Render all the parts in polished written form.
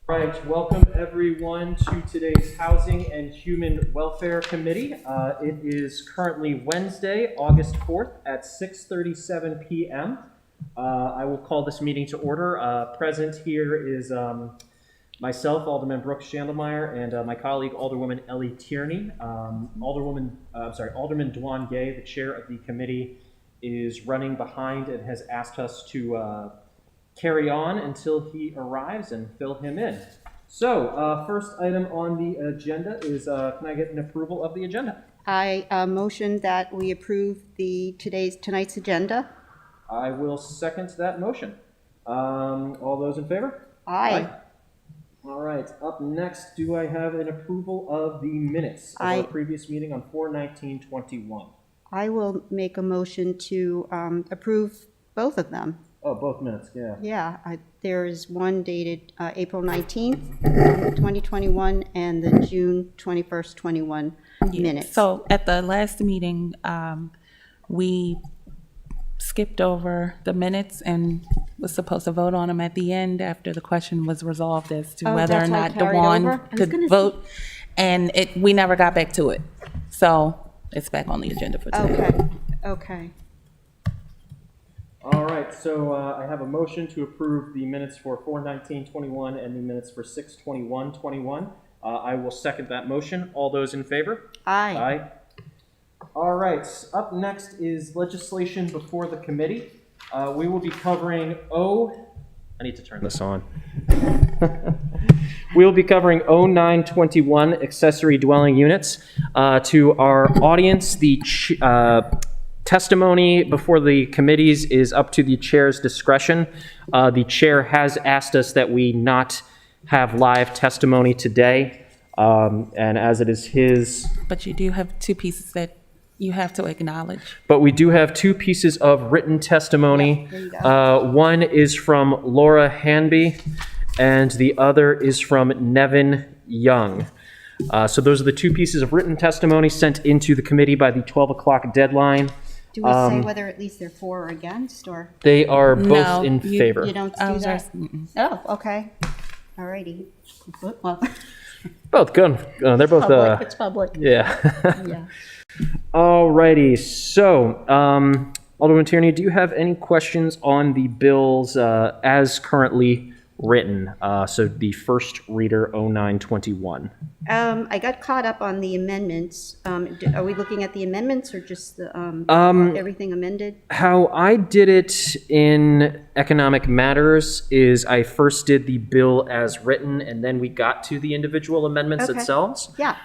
Right, welcome everyone to today's Housing and Human Welfare Committee. It is currently Wednesday, August 4th at 6:37 p.m. I will call this meeting to order. Present here is myself, Alderman Brooks Schandelmeyer, and my colleague, Alderwoman Ellie Tierney. Alderman Dwan Gay, the chair of the committee, is running behind and has asked us to carry on until he arrives and fill him in. So, first item on the agenda is, can I get an approval of the agenda? I motion that we approve tonight's agenda. I will second that motion. All those in favor? Aye. All right, up next, do I have an approval of the minutes of our previous meeting on 4/19/21? I will make a motion to approve both of them. Oh, both minutes, yeah. Yeah, there is one dated April 19th, 2021, and the June 21st, 21 minutes. So at the last meeting, we skipped over the minutes and was supposed to vote on them at the end after the question was resolved as to whether or not Dewan could vote. And we never got back to it. So it's back on the agenda for today. Okay. All right, so I have a motion to approve the minutes for 4/19/21 and the minutes for 6/21/21. I will second that motion. All those in favor? Aye. Aye. All right, up next is legislation before the committee. We will be covering I need to turn this on. We will be covering 09/21 accessory dwelling units. To our audience, the testimony before the committees is up to the chair's discretion. The chair has asked us that we not have live testimony today, and as it is his... But you do have two pieces that you have to acknowledge. But we do have two pieces of written testimony. One is from Laura Hanby, and the other is from Nevin Young. So those are the two pieces of written testimony sent into the committee by the 12 o'clock deadline. Do we say whether at least they're for or against, or? They are both in favor. You don't do that? Oh, okay. All righty. Well, both good. They're both... it's public. Yeah. Yeah. All righty. So, Alderman Tierney, do you have any questions on the bills as currently written? So the first reader, 09/21. I got caught up on the amendments. Are we looking at the amendments or just the everything amended? How I did it in Economic Matters is I first did the bill as written, and then we got to the individual amendments themselves. Yeah.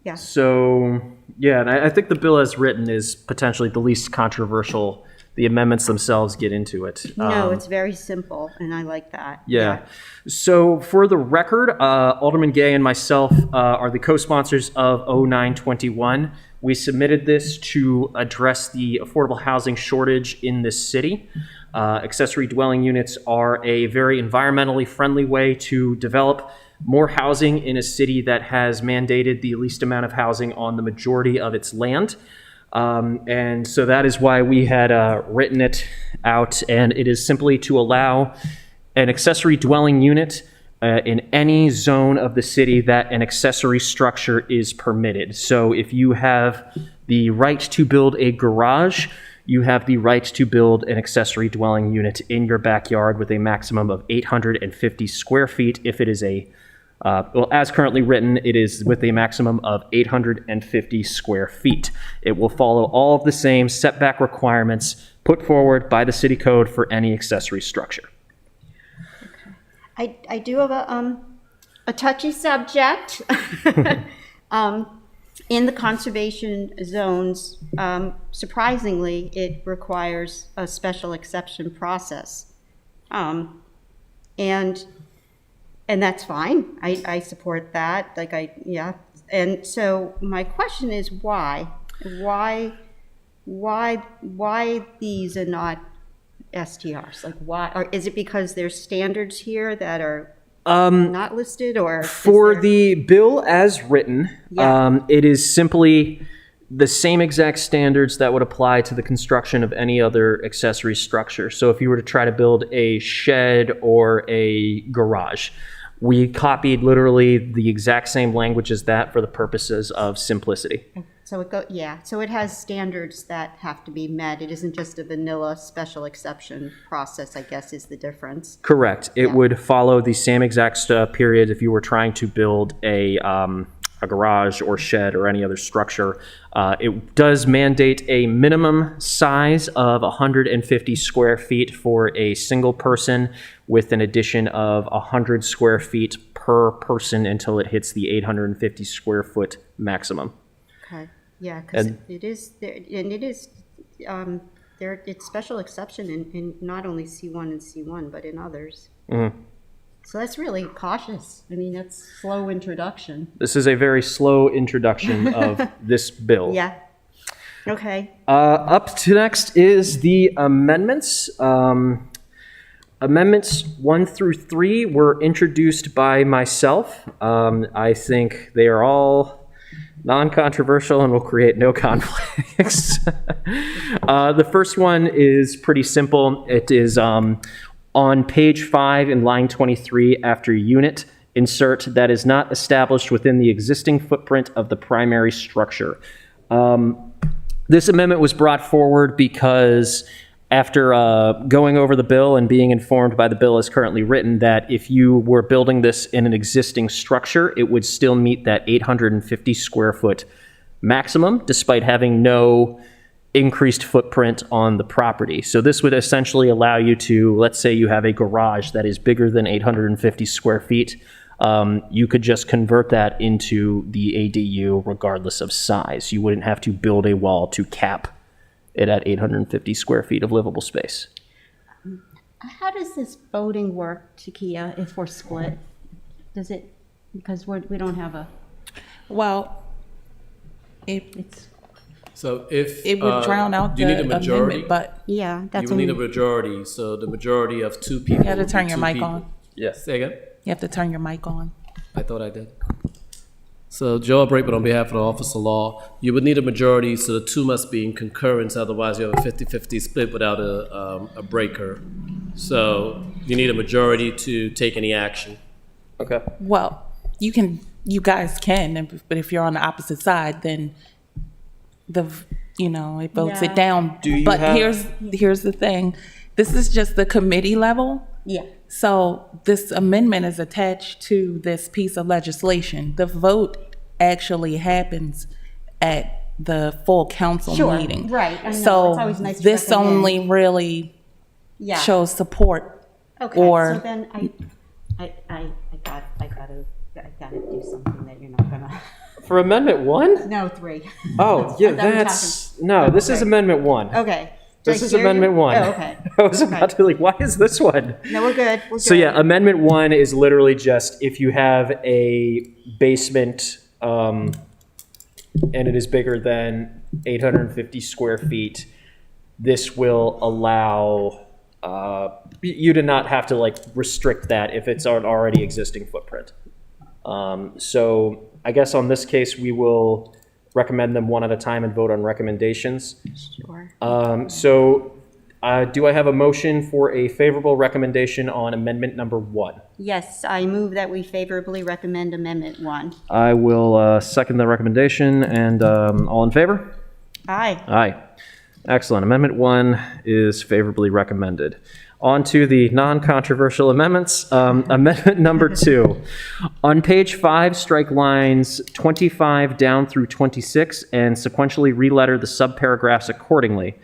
Yeah. So, yeah, and I think the bill as written is potentially the least controversial. The amendments themselves get into it. No, it's very simple, and I like that. Yeah. So for the record, Alderman Gay and myself are the co-sponsors of 09/21. We submitted this to address the affordable housing shortage in this city. Accessory dwelling units are a very environmentally friendly way to develop more housing in a city that has mandated the least amount of housing on the majority of its land. And so that is why we had written it out, and it is simply to allow an accessory dwelling unit in any zone of the city that an accessory structure is permitted. So if you have the right to build a garage, you have the right to build an accessory dwelling unit in your backyard with a maximum of 850 square feet. If it is as currently written, it is with a maximum of 850 square feet. It will follow all of the same setback requirements put forward by the city code for any accessory structure. Okay. I do have a touchy subject. In the conservation zones, surprisingly, it requires a special exception process. And that's fine. I support that. And so my question is why? Why these are not STRs? Like why? Or is it because there's standards here that are not listed, or for the bill as written, it is simply the same exact standards that would apply to the construction of any other accessory structure. So if you were to try to build a shed or a garage, we copied literally the exact same language as that for the purposes of simplicity. So so it has standards that have to be met. It isn't just a vanilla special exception process, I guess, is the difference. Correct. It would follow the same exact period if you were trying to build a garage or shed or any other structure. It does mandate a minimum size of 150 square feet for a single person, with an addition of 100 square feet per person until it hits the 850 square foot maximum. Okay, yeah, because it is, and it is, it's special exception in not only C1 and C1, but in others. Mm-hmm. So that's really cautious. I mean, that's slow introduction. This is a very slow introduction of this bill. Yeah. Okay. Up to next is the amendments. Amendments 1 through 3 were introduced by myself. I think they are all non-controversial and will create no conflicts. The first one is pretty simple. It is on page 5 in line 23, after unit, insert that is not established within the existing footprint of the primary structure. This amendment was brought forward because after going over the bill and being informed by the bill as currently written that if you were building this in an existing structure, it would still meet that 850 square foot maximum, despite having no increased footprint on the property. So this would essentially allow you to, let's say you have a garage that is bigger than 850 square feet, you could just convert that into the ADU regardless of size. You wouldn't have to build a wall to cap it at 850 square feet of livable space. How does this voting work, Takia, if we're split? Does it, because we don't have a, Well, it's, So if it would drown out you the need a majority, amendment, but yeah, you that's will need a what majority. So the majority of 2 people. you have to would be turn your 2 mic people. on. Yes. Say again. You have to turn your mic on. I thought I did. So Joe Brakeman on behalf of the Office of Law, you would need a majority, so the 2 must be in concurrence, otherwise you have a 50-50 split without a breaker. So you need a majority to take any action. Okay. Well, you guys can, but if you're on the opposite side, then it votes it down. Do you But have- here's the thing. This is just the committee level. yeah. So this amendment is attached to this piece of legislation. The vote actually happens at the full council Sure, meeting. right, I know. So It's always nice to this recommend. only really Yeah. shows support. Okay, or- so then I gotta do something that you're not gonna, For Amendment 1? no, 3. Oh, yeah, I thought we were that's, no, this is okay. Amendment 1. Okay. Did This I is hear you? Amendment 1. Oh, okay. I was about to why is this one? No, we're good. We're So good. yeah, Amendment 1 is literally just if you have a basement and it is bigger than 850 square feet, this will allow you to not have to restrict that if it's an already existing footprint. So I guess on this case, we will recommend them one at a time and vote on recommendations. Sure. Do I have a motion for a favorable recommendation on amendment number 1? Yes, I move that we favorably recommend Amendment 1. I will second the recommendation, and all in favor? Aye. Aye. Excellent. Amendment 1 is favorably recommended. On to the non-controversial amendments. Amendment number 2. On page 5, strike lines 25 down through 26 and sequentially re-letter the subparagraphs accordingly.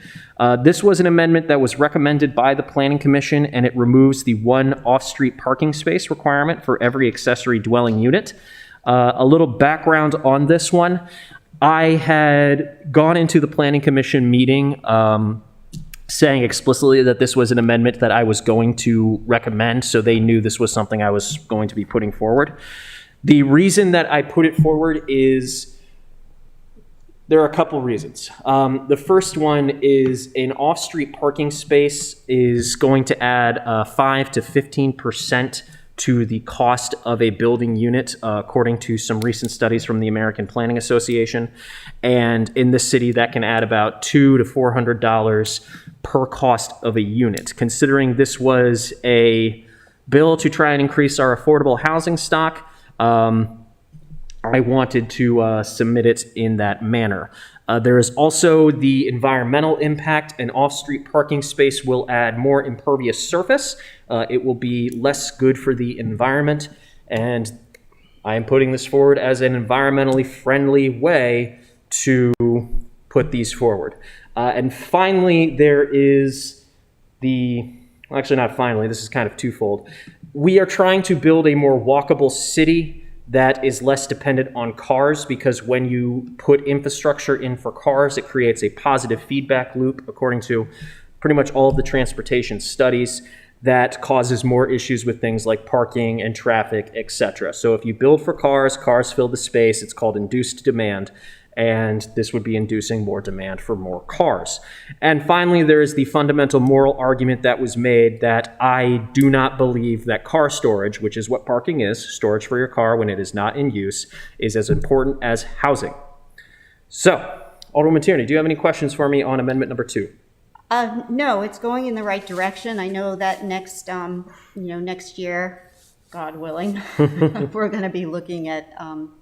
This was an amendment that was recommended by the Planning Commission, and it removes the 1 off-street parking space requirement for every accessory dwelling unit. A little background on this one. I had gone into the Planning Commission meeting saying explicitly that this was an amendment that I was going to recommend, so they knew this was something I was going to be putting forward. The reason that I put it forward is there are a couple reasons. The first one is an off-street parking space is going to add 5 to 15% to the cost of a building unit, according to some recent studies from the American Planning Association. And in this city, that can add about $200 to $400 per cost of a unit. Considering this was a bill to try and increase our affordable housing stock, I wanted to submit it in that manner. There is also the environmental impact. An off-street parking space will add more impervious surface. It will be less good for the environment, and I am putting this forward as an environmentally friendly way to put these forward. And finally, there is well, actually not finally, this is kind of twofold. We are trying to build a more walkable city that is less dependent on cars, because when you put infrastructure in for cars, it creates a positive feedback loop, according to pretty much all of the transportation studies, that causes more issues with things like parking and traffic, etc. So if you build for cars, cars fill the space. It's called induced demand, and this would be inducing more demand for more cars. And finally, there is the fundamental moral argument that was made that I do not believe that car storage, which is what parking is, storage for your car when it is not in use, is as important as housing. So, Alderwoman Tierney, do you have any questions for me on amendment number 2? No, it's going in the right direction. I know that next year, God willing, we're going to be looking at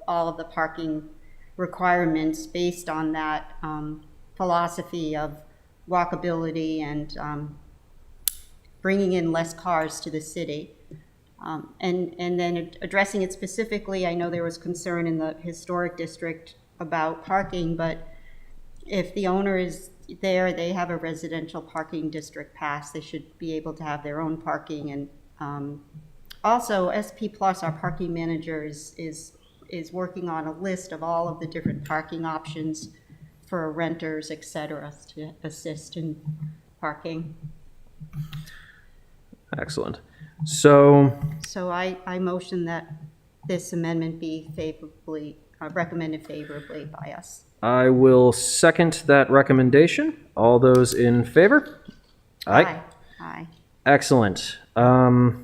all of the parking requirements based on that philosophy of walkability and bringing in less cars to the city. And then addressing it specifically, I know there was concern in the historic district about parking, but if the owner is there, they have a residential parking district pass, they should be able to have their own parking. And also SP Plus, our parking manager, is working on a list of all of the different parking options for renters, et cetera, to assist in parking. Excellent. So I motion that this amendment be recommended favorably by us. I will second that recommendation. All those in favor? Aye. Excellent. So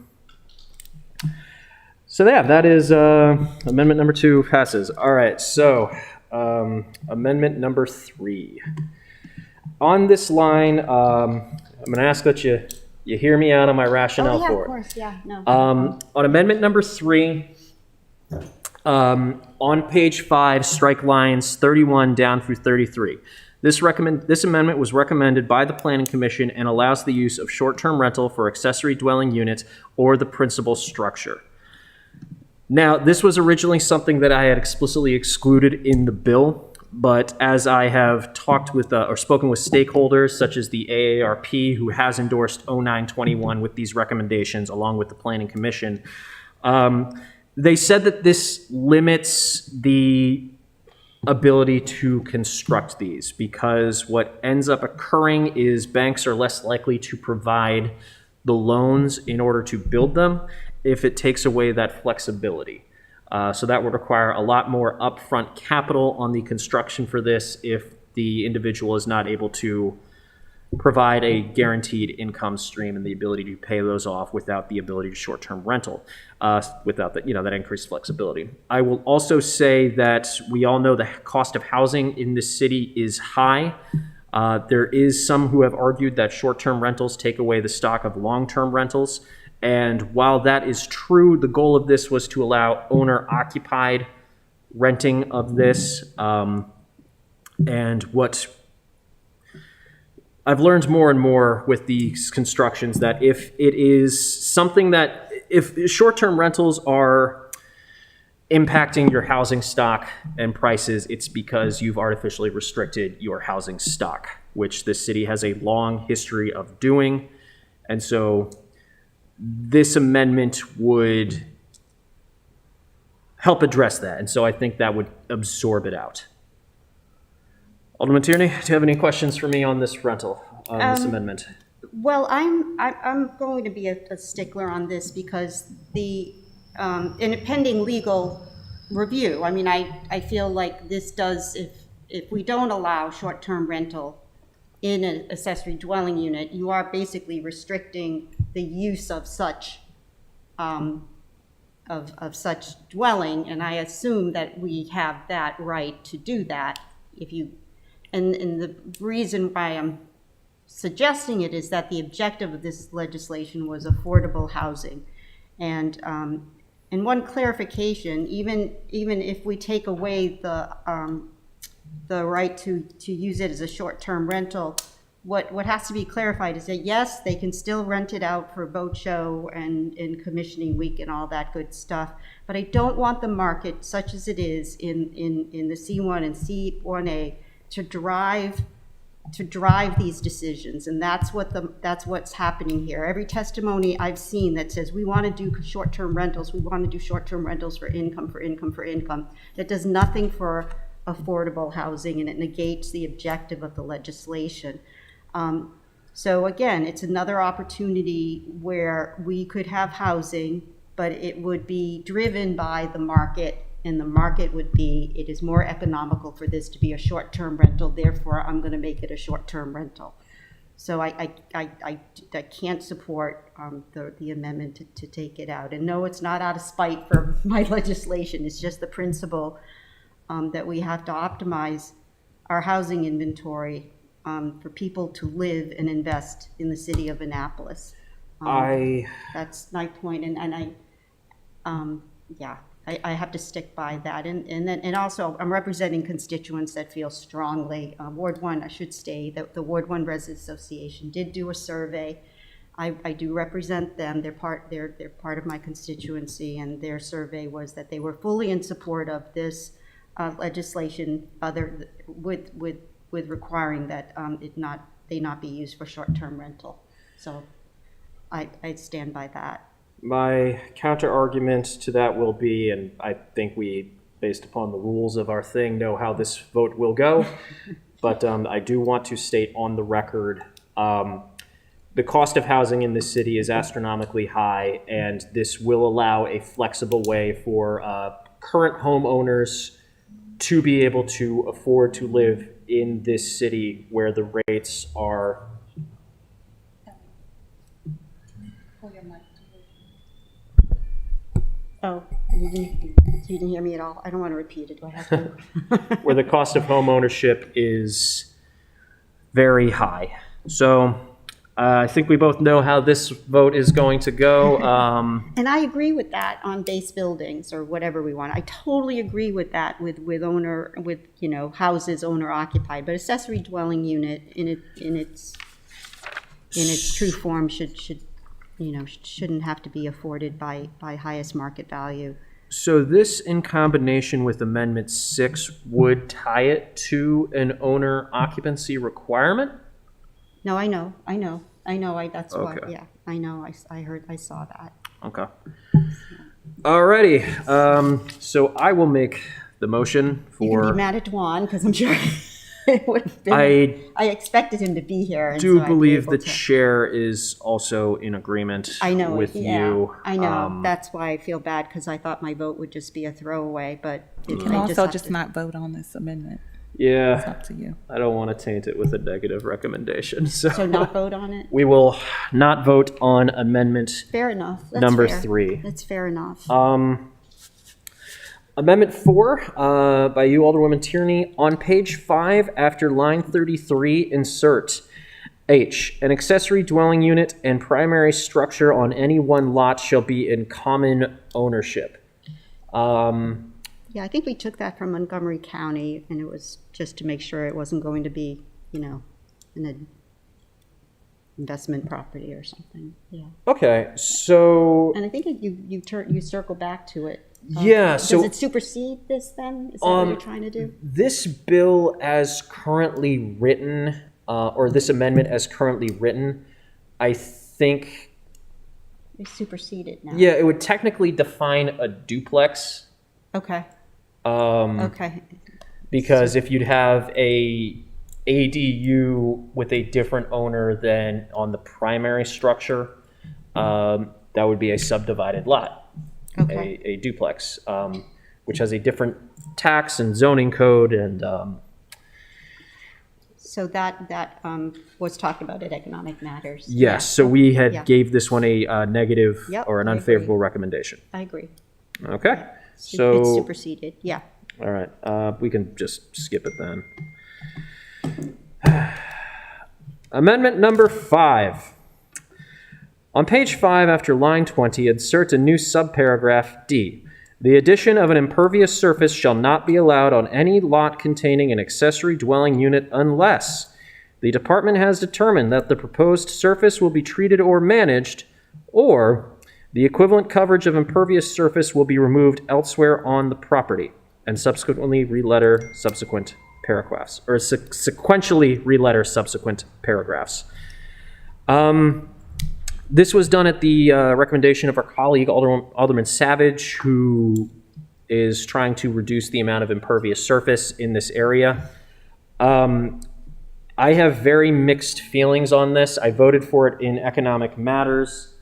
yeah, that is amendment number 2 passes. All right, so amendment number 3. On this line, I'm going to ask that you hear me out on my rationale for it. Of course, yeah. No. On amendment number 3, on page 5, strike lines 31 down through 33. This amendment was recommended by the Planning Commission and allows the use of short-term rental for accessory dwelling units or the principal structure. Now, this was originally something that I had explicitly excluded in the bill, but as I have talked with or spoken with stakeholders such as the AARP, who has endorsed 0921 with these recommendations along with the Planning Commission, they said that this limits the ability to construct these, because what ends up occurring is banks are less likely to provide the loans in order to build them if it takes away that flexibility. So that would require a lot more upfront capital on the construction for this if the individual is not able to provide a guaranteed income stream and the ability to pay those off without the ability to short-term rental, without that, that increased flexibility. I will also say that we all know the cost of housing in this city is high. There is some who have argued that short-term rentals take away the stock of long-term rentals. And while that is true, the goal of this was to allow owner-occupied renting of this. And what I've learned more and more with these constructions, that if it is something that, if short-term rentals are impacting your housing stock and prices, it's because you've artificially restricted your housing stock, which this city has a long history of doing. And so this amendment would help address that. And so I think that would absorb it out. Alderman Tierney, do you have any questions for me on this this amendment? Well, I'm going to be a stickler on this because in a pending legal review, I mean, I feel like this does, if we don't allow short-term rental in an accessory dwelling unit, you are basically restricting the use of such of such dwelling, and I assume that we have that right to do that. And the reason why I'm suggesting it is that the objective of this legislation was affordable housing. And one clarification, even if we take away the right to use it as a short-term rental, what has to be clarified is that, yes, they can still rent it out for boat show and commissioning week and all that good stuff, but I don't want the market, such as it is in the C1 and C1A, to drive these decisions. And that's what's happening here. Every testimony I've seen that says we want to do short-term rentals, we want to do short-term rentals for income, that does nothing for affordable housing, and it negates the objective of the legislation. So again, it's another opportunity where we could have housing, but it would be driven by the market, and the market would be, it is more economical for this to be a short-term rental, therefore I'm going to make it a short-term rental. So I can't support the amendment to take it out. And no, it's not out of spite for my legislation, it's just the principle that we have to optimize our housing inventory for people to live and invest in the city of Annapolis. That's my point, and I have to stick by that. And also, I'm representing constituents that feel strongly. Ward 1, I should say, the Ward 1 Residents Association did do a survey. I do represent them. They're part of my constituency, and their survey was that they were fully in support of this legislation, with requiring that they not be used for short-term rental. So I stand by that. My counter argument to that will be, and I think we, based upon the rules of our thing, know how this vote will go, but I do want to state on the record, the cost of housing in this city is astronomically high, and this will allow a flexible way for current homeowners to be able to afford to live in this city where the rates are. Oh, you didn't hear me at all? I don't want to repeat it. Do I have to? Where the cost of home ownership is very high. So I think we both know how this vote is going to go. And I agree with that on base buildings or whatever we want. I totally agree with that with houses owner occupied, but accessory dwelling unit in its true form shouldn't have to be afforded by highest market value. So this, in combination with Amendment 6, would tie it to an owner occupancy requirement? No, I know. That's why. Okay. Yeah, I know. I saw that. Okay. Alrighty. So I will make the motion You can for. be mad at Juan because I'm sure it would have been. I expected him to be here. And do so I'd be believe able the to- chair is also in agreement I know with yeah, you. I know. That's why I feel bad because I thought my vote would just be a throwaway. But You can also just not vote on this amendment. It's Yeah, up to you. I don't want to taint it with a negative recommendation. So not vote on it. We will not vote on amendment. Fair enough. That's Number fair. 3. That's fair enough. Amendment 4 by you, Alderwoman Tierney. On page 5, after line 33, insert H. An accessory dwelling unit and primary structure on any one lot shall be in common ownership. Yeah, I think we took that from Montgomery County, and it was just to make sure it wasn't going to be, an investment property or something. Yeah, Okay, so and I think you circle back to it. yeah, Does so it supersede this then? Is that what you're trying to do? this bill as currently written, or this amendment as currently written, I think, It's superseded now. yeah, it would technically define a duplex. Okay. Um, Okay. Because if you'd have a ADU with a different owner than on the primary structure, that would be a subdivided lot, Okay. a duplex, which has a different tax and zoning code and. So that was talked about at Economic Matters. Yes, so we had Yeah. gave this one a negative Yep, or an I unfavorable recommendation. I agree. Okay. It's So, superseded, yeah. all right, we can just skip it then. Amendment number 5. On page 5, after line 20, insert a new subparagraph D. The addition of an impervious surface shall not be allowed on any lot containing an accessory dwelling unit unless the department has determined that the proposed surface will be treated or managed, or the equivalent coverage of impervious surface will be removed elsewhere on the property, and subsequently re-letter subsequent paragraphs, or sequentially re-letter subsequent paragraphs. This was done at the recommendation of our colleague, Alderman Savage, who is trying to reduce the amount of impervious surface in this area. I have very mixed feelings on this. I voted for it in Economic Matters,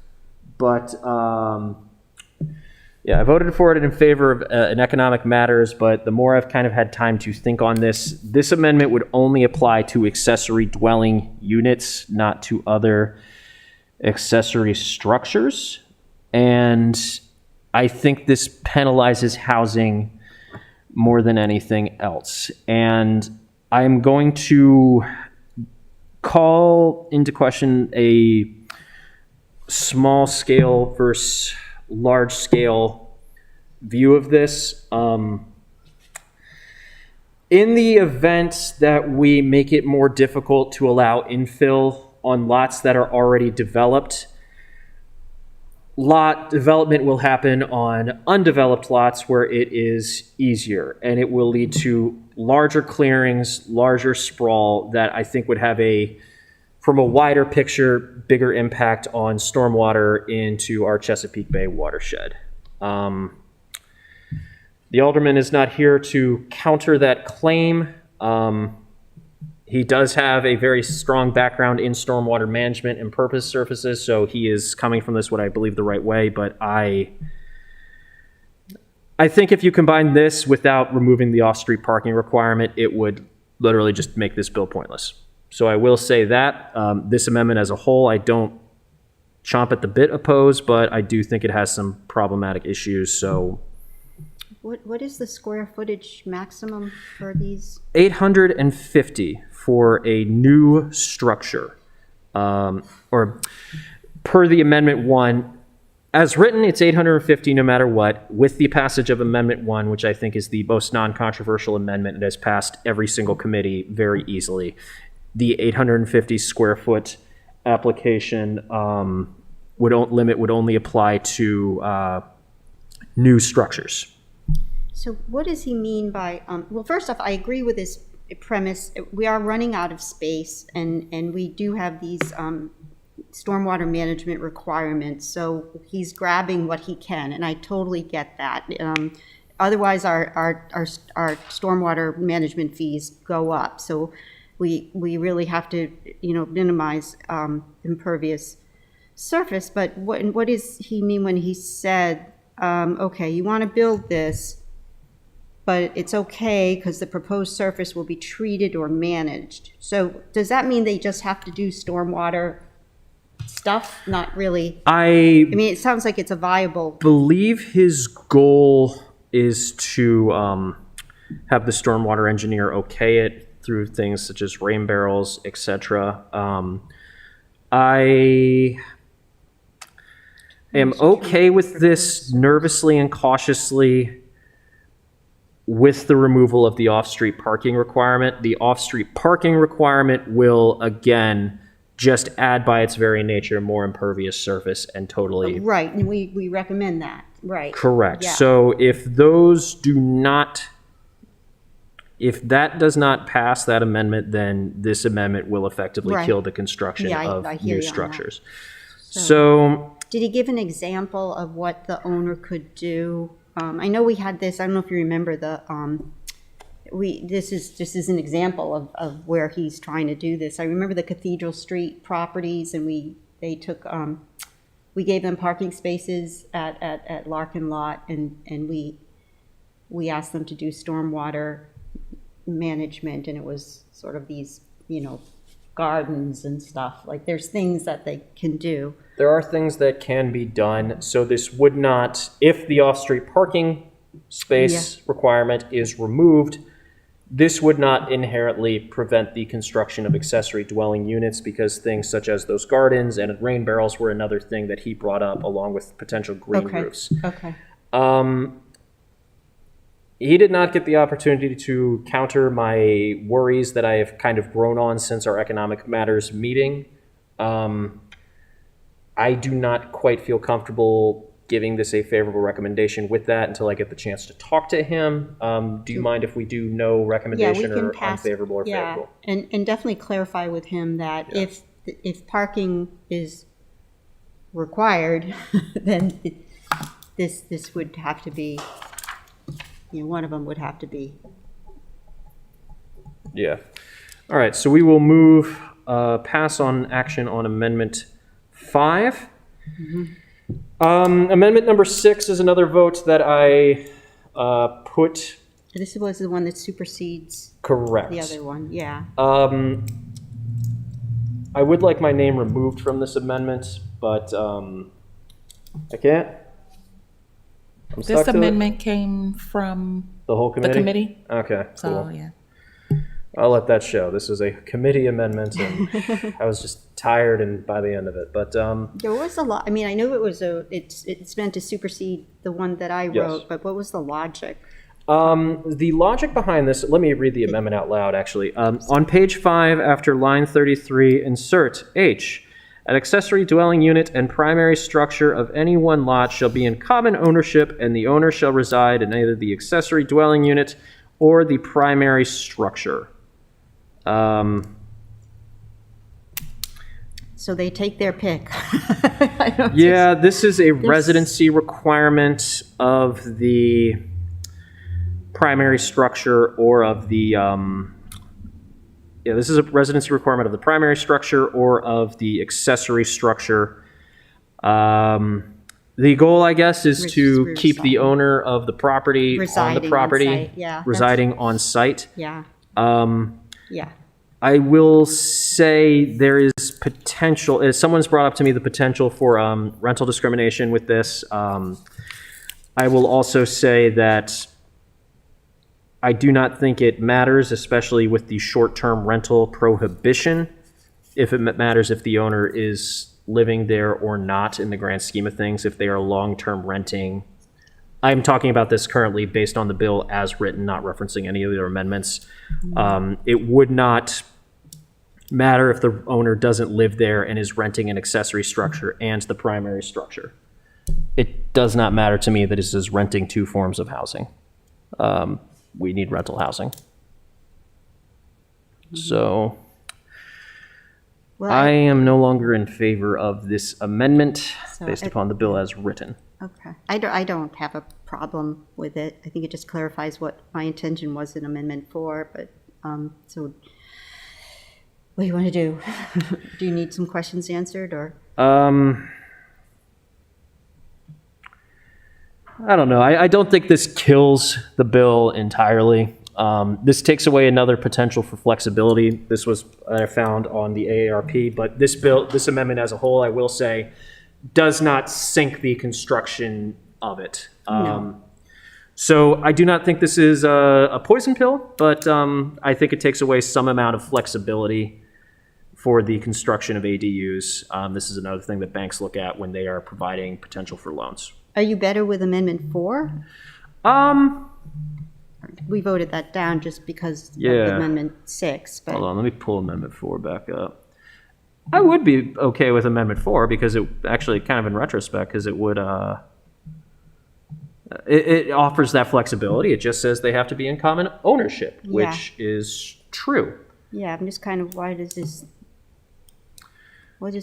but I voted for it in favor of in Economic Matters, but the more I've kind of had time to think on this amendment would only apply to accessory dwelling units, not to other accessory structures. And I think this penalizes housing more than anything else. And I'm going to call into question a small scale versus large scale view of this. In the event that we make it more difficult to allow infill on lots that are already developed, lot development will happen on undeveloped lots where it is easier, and it will lead to larger clearings, larger sprawl that I think would have from a wider picture, bigger impact on stormwater into our Chesapeake Bay watershed. The alderman is not here to counter that claim. He does have a very strong background in stormwater management and purpose surfaces, so he is coming from this what I believe the right way, but I think if you combine this without removing the off-street parking requirement, it would literally just make this bill pointless. So I will say that this amendment as a whole, I don't chomp at the bit oppose, but I do think it has some problematic issues. So What is the square footage maximum for these? 850 for a new structure, or per the Amendment 1. As written, it's 850 no matter what. With the passage of Amendment 1, which I think is the most non-controversial amendment, it has passed every single committee very easily. The 850 square foot application would only apply to new structures. So what does he mean by, well, first off, I agree with his premise. We are running out of space, and we do have these stormwater management requirements, so he's grabbing what he can, and I totally get that. Otherwise, our stormwater management fees go up, so we really have to, minimize impervious surface. But what does he mean when he said, okay, you want to build this, but it's okay because the proposed surface will be treated or managed? So does that mean they just have to do stormwater stuff? Not really. I mean, it sounds like it's a viable. Believe his goal is to have the stormwater engineer okay it through things such as rain barrels, etc. I am okay with this nervously and cautiously with the removal of the off-street parking requirement. The off-street parking requirement will, again, just add by its very nature more impervious surface and totally... Right, and we recommend that, right. Correct. Yeah. So if that does not pass that amendment, then this amendment will effectively Right. kill the construction of I hear new you on structures. that. So Did he give an example of what the owner could do? I know we had this, I don't know if you remember this is an example of where he's trying to do this. I remember the Cathedral Street properties, and we gave them parking spaces at Larkin Lot, and we asked them to do stormwater management, and it was sort of these, gardens and stuff. Like, there's things that they can do. There are things that can be done, so this would not, if the off-street parking space requirement is removed, this would not inherently prevent the construction of accessory dwelling units, because things such as those gardens and rain barrels were another thing that he brought up, along with potential green roofs. Okay. He did not get the opportunity to counter my worries that I have kind of grown on since our economic matters meeting. I do not quite feel comfortable giving this a favorable recommendation with that until I get the chance to talk to him. Do you mind if we do no recommendation or unfavorable or favorable? And definitely clarify with him that if parking is required, then this would have to be, one of them would have to be. Yeah. All right, so we will move, pass on action on Amendment 5. Amendment number 6 is another vote that I put. This was the one that supersedes Correct. the other one, yeah. I would like my name removed from this amendment, but I can't. I'm stuck This to it. amendment came from The whole the committee? committee, Okay, so, cool. yeah. I'll let that show. This is a committee amendment, and I was just tired and by the end of it. But There was a lot, I mean, I know it's meant to supersede the one that I wrote, but what was the logic? the logic behind this, let me read the amendment out loud, actually. On page 5, after line 33, insert H. An accessory dwelling unit and primary structure of any one lot shall be in common ownership, and the owner shall reside in either the accessory dwelling unit or the primary structure. So they take their pick. Yeah, this is a residency requirement of the primary structure or of the, this is a residency requirement of the primary structure or of the accessory structure. The goal, I guess, is to keep the owner of the property on the Residing on property, site, yeah, residing on site. Yeah, yeah. I will say there is potential, as someone's brought up to me the potential for rental discrimination with this. I will also say that I do not think it matters, especially with the short-term rental prohibition, if it matters if the owner is living there or not in the grand scheme of things, if they are long-term renting. I'm talking about this currently based on the bill as written, not referencing any of the other amendments. It would not matter if the owner doesn't live there and is renting an accessory structure and the primary structure. It does not matter to me that it is renting two forms of housing. We need rental housing. So Well, I am no longer in favor of this amendment So based I- upon the bill as written. Okay. I don't have a problem with it. I think it just clarifies what my intention was in Amendment 4, but, so what do you want to do? Do you need some questions answered, or? I don't know. I don't think this kills the bill entirely. This takes away another potential for flexibility. This was I found on the AARP, but this amendment as a whole, I will say, does not sink the construction of it. No. So I do not think this is a poison pill, but I think it takes away some amount of flexibility for the construction of ADUs. This is another thing that banks look at when they are providing potential for loans. Are you better with Amendment 4? We voted that down just because of Yeah. Amendment 6, but. Hold on, let me pull Amendment 4 back up. I would be okay with Amendment 4 because it actually, kind of in retrospect, because it would, it offers that flexibility. It just says they have to be in common ownership, which is true. Yeah, I'm just kind of, what is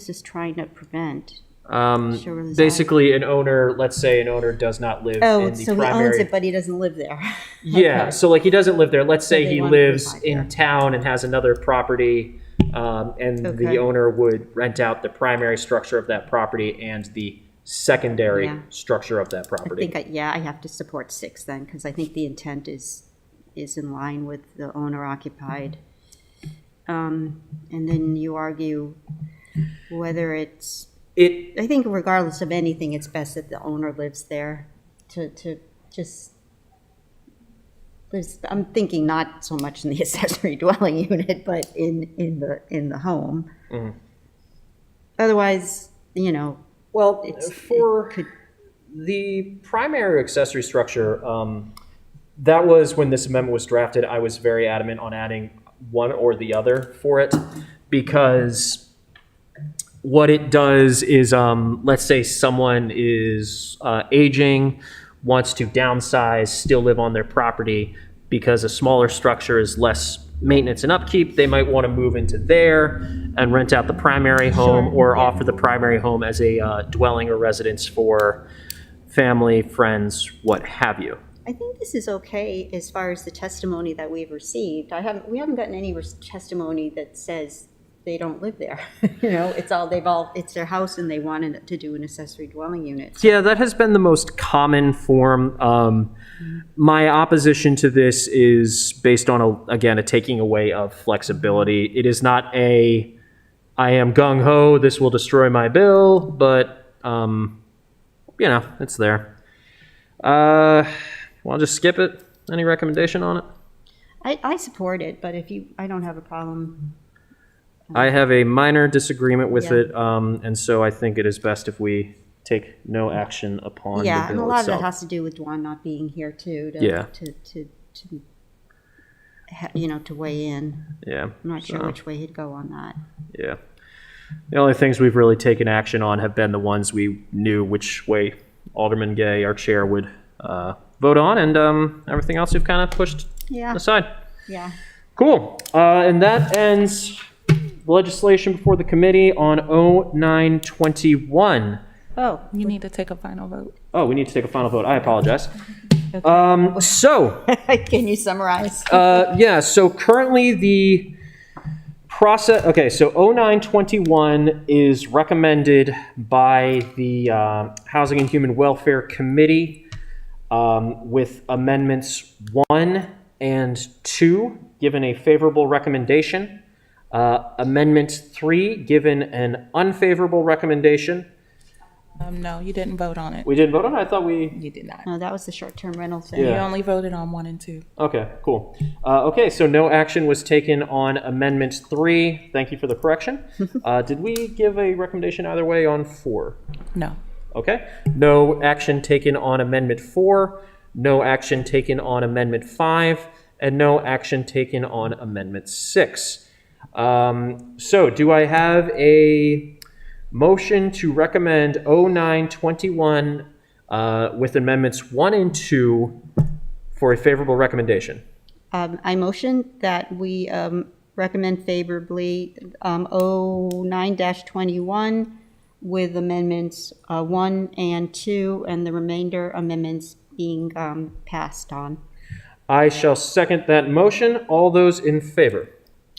this trying to prevent? Sure reside. Basically, an owner, let's say an owner does not live Oh, in the so he owns primary. it, but he doesn't live there. Yeah, Okay. so like he doesn't live there. Let's say they he want to lives reside in there. town and has another property, and Okay. the owner would rent out the primary structure of that property and the secondary Yeah. structure of that I property. think, I have to support 6 then, because I think the intent is in line with the owner occupied and then you argue whether it's, It I think regardless of anything, it's best that the owner lives there to just lives. I'm thinking not so much in the accessory dwelling unit, but in the home. Otherwise, well It's- for it could- the primary accessory structure. That was when this amendment was drafted. I was very adamant on adding one or the other for it because what it does is, let's say someone is aging, wants to downsize, still live on their property because a smaller structure is less maintenance and upkeep. They might want to move into there and rent out the primary home or offer the primary home as a dwelling or residence for family, friends, what have you. I think this is okay as far as the testimony that we've received. We haven't gotten any testimony that says they don't live there. It's their house and they wanted to do an accessory dwelling unit. Yeah, that has been the most common form. My opposition to this is based on, a taking away of flexibility. It is not I am gung-ho, this will destroy my bill, but, it's there. I'll just skip it. Any recommendation on it? I support it, but I don't have a problem. I have a minor disagreement with Yeah. it, and so I think it is best if we take no action upon Yeah, the and a bill lot itself. of it has to do with Dwan not being here too, Yeah. to weigh in. Yeah. I'm not sure so, which way he'd go on that. Yeah. The only things we've really taken action on have been the ones we knew which way Alderman Gay, our chair, would vote on, and everything else we've kind of pushed Yeah, aside. yeah. Cool. And that ends the legislation before the committee on 0921. Oh, You need to take a final vote. Oh, we need to take a final vote. I apologize. So, can you summarize? so currently the process, okay, so 0921 is recommended by the Housing and Human Welfare Committee with amendments 1 and 2 given a favorable recommendation, amendment 3 given an unfavorable recommendation. No, you didn't vote on it. We didn't vote on it? I thought we... You did not. No, that was the short-term rental thing. You Yeah. only voted on 1 and 2. Okay, cool. Okay, so no action was taken on Amendment 3. Thank you for the correction. Did we give a recommendation either way on 4? No. Okay. No action taken on Amendment 4, no action taken on Amendment 5, and no action taken on Amendment 6. So do I have a motion to recommend 0921 with amendments 1 and 2 for a favorable recommendation? I motion that we recommend favorably 09-21 with amendments 1 and 2, and the remainder amendments being passed on. I shall second that motion. All those in favor?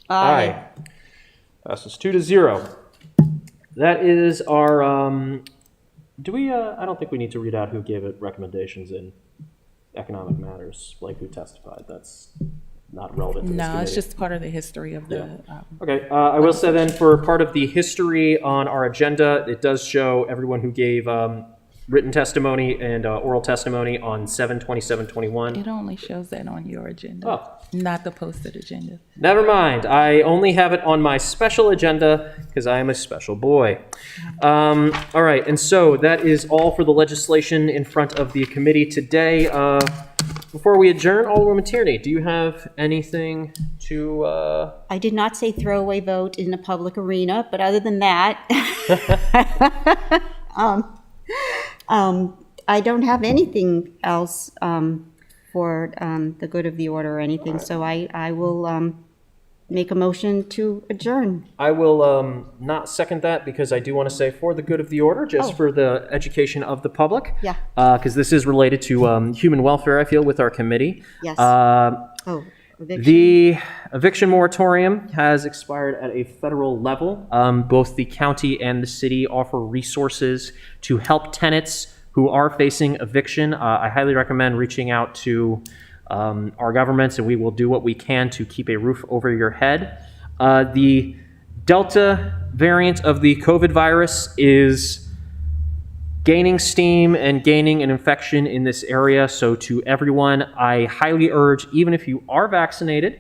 Aye. Passes 2-0. That is our, do we, I don't think we need to read out who gave it recommendations in economic matters, like who testified. That's not relevant to this No, committee. it's just part of the history of the. Okay, I will say then for part of the history on our agenda, it does show everyone who gave written testimony and oral testimony on 7/27/21. It only shows that on your agenda, Oh. not the posted agenda. Never mind. I only have it on my special agenda because I am a special boy. All right, and so that is all for the legislation in front of the committee today. Before we adjourn, Alderwoman Tierney, do you have anything to... I did not say throwaway vote in a public arena, but other than that, I don't have anything else for the good of the order or anything, so I will make a motion to adjourn. I will not second that because I do want to say for the good of the order, just for the education of the public. Yeah. Because this is related to human welfare, I feel, with our committee. Yes. Eviction. The eviction moratorium has expired at a federal level. Both the county and the city offer resources to help tenants who are facing eviction. I highly recommend reaching out to our governments, and we will do what we can to keep a roof over your head. The Delta variant of the COVID virus is gaining steam and gaining an infection in this area. So to everyone, I highly urge, even if you are vaccinated,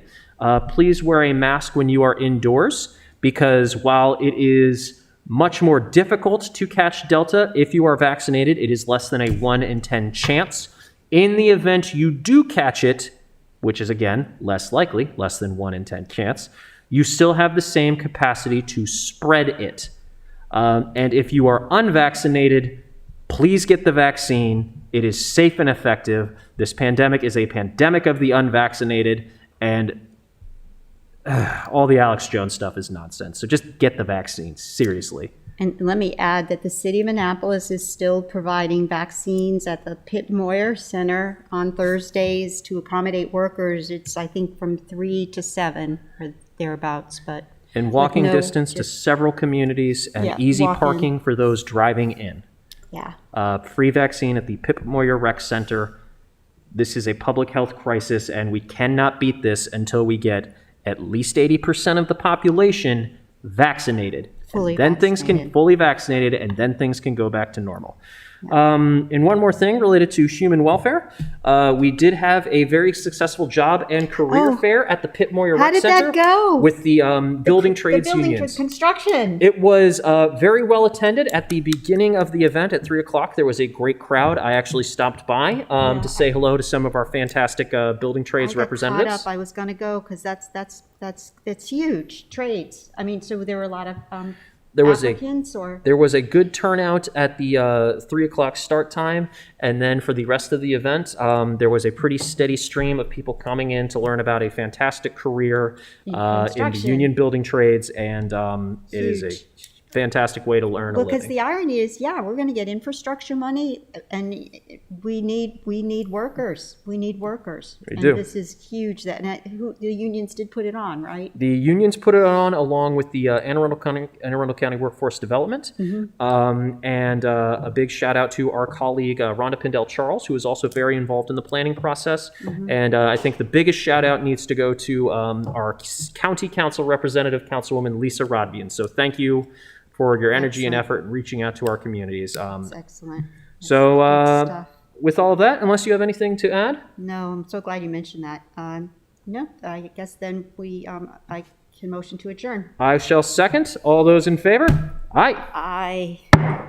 please wear a mask when you are indoors, because while it is much more difficult to catch Delta if you are vaccinated, it is less than a 1 in 10 chance. In the event you do catch it, which is again less likely, less than 1 in 10 chance, you still have the same capacity to spread it. And if you are unvaccinated, please get the vaccine. It is safe and effective. This pandemic is a pandemic of the unvaccinated, and all the Alex Jones stuff is nonsense. So just get the vaccine, seriously. And let me add that the city of Annapolis is still providing vaccines at the Pitt Moyer Center on Thursdays to accommodate workers. It's, I think, from 3 to 7 or thereabouts, but. And walking distance to several communities, and easy parking for those driving in. Yeah. Free vaccine at the Pitt Moyer Rec Center. This is a public health crisis, and we cannot beat this until we get at least 80% of the population vaccinated. Fully then things can vaccinated. fully vaccinated, and then things can go back to normal. And one more thing related to human welfare. We did have a very successful job and career fair at the Pitt Moyer How Rec did Center that go? with the building trades the building unions. construction. It was very well attended. At the beginning of the event at 3 o'clock, there was a great crowd. I actually stopped by to say hello to some of our fantastic building trades I got representatives. caught up. I was going to go because it's huge trades. I mean, so there were a lot of There was applicants or. There was a good turnout at the 3 o'clock start time, and then for the rest of the event, there was a pretty steady stream of people coming in to learn about a fantastic career in the construction. union building trades, and it is a fantastic way to learn a Well, because living. the irony is, we're going to get infrastructure money, and we need workers. We need workers. We and do. This is huge. The unions did put it on, right? The unions put it on along with the Anne Arundel County Workforce Development. And a big shout out to our colleague, Rhonda Pindell Charles, who is also very involved in the planning process. And I think the biggest shout out needs to go to our county council representative, Councilwoman Lisa Rodbian. So thank you for your energy and effort in reaching out to our communities. That's excellent. So Good stuff. with all of that, unless you have anything to add? No, I'm so glad you mentioned that. No, I guess then I can motion to adjourn. I shall second. All those in favor? Aye. Aye.